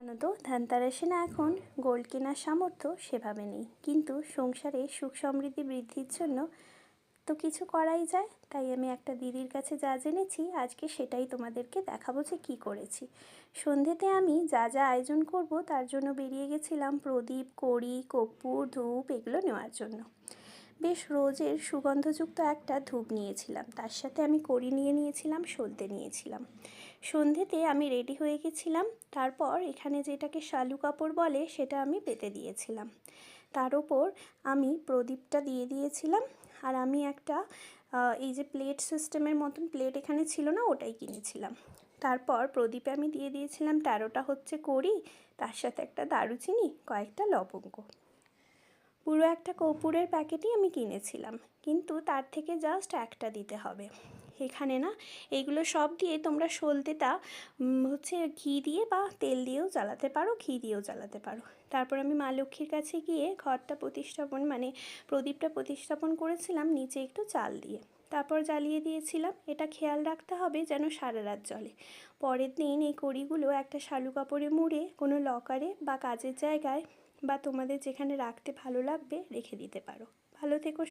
জানো তো ধানতেরাসে না এখন গোল্ড কেনার সামর্থ্য সেভাবে নেই, কিন্তু সংসারে সুখ সমৃদ্ধি বৃদ্ধির জন্য তো কিছু করাই যায়। তাই আমি একটা দিদির কাছে যা জেনেছি আজকে সেটাই তোমাদেরকে দেখাবো যে কী করেছি। সন্ধেতে আমি যা যা আয়োজন করব তার জন্য বেরিয়ে গেছিলাম প্রদীপ, কড়ি, কর্পূর, ধূপ এগুলো নেওয়ার জন্য। বেশ রোজের সুগন্ধযুক্ত একটা ধূপ নিয়েছিলাম, তার সাথে আমি কড়ি নিয়ে নিয়েছিলাম, সলতে নিয়েছিলাম। সন্ধেতে আমি রেডি হয়ে গেছিলাম, তারপর এখানে যেটাকে শালু কাপড় বলে সেটা আমি পেতে দিয়েছিলাম। তার ওপর আমি প্রদীপটা দিয়ে দিয়েছিলাম, আর আমি একটা এই যে প্লেট সিস্টেমের মতন প্লেট এখানে ছিল না, ওটাই কিনেছিলাম। তারপর প্রদীপে আমি দিয়ে দিয়েছিলাম 13টা হচ্ছে কড়ি, তার সাথে একটা দারুচিনি, কয়েকটা লবঙ্গ। পুরো একটা কর্পূরের প্যাকেটই আমি কিনেছিলাম, কিন্তু তার থেকে জাস্ট একটা দিতে হবে এখানে না। এইগুলো সব দিয়ে তোমরা সলতেটা হচ্ছে ঘি দিয়ে বা তেল দিয়েও জ্বালাতে পারো, ঘি দিয়েও জ্বালাতে পারো। তারপর আমি মা লক্ষ্মীর কাছে গিয়ে ঘরটা প্রতিস্থাপন মানে প্রদীপটা প্রতিস্থাপন করেছিলাম নিচে একটু চাল দিয়ে, তারপর জ্বালিয়ে দিয়েছিলাম। এটা খেয়াল রাখতে হবে যেন সারা রাত জ্বলে। পরের দিন এই কড়িগুলো একটা শালু কাপড়ে মুড়ে কোনো লকারে বা কাজের জায়গায় বা তোমাদের যেখানে রাখতে ভালো লাগবে রেখে দিতে পারো। ভালো থেকো।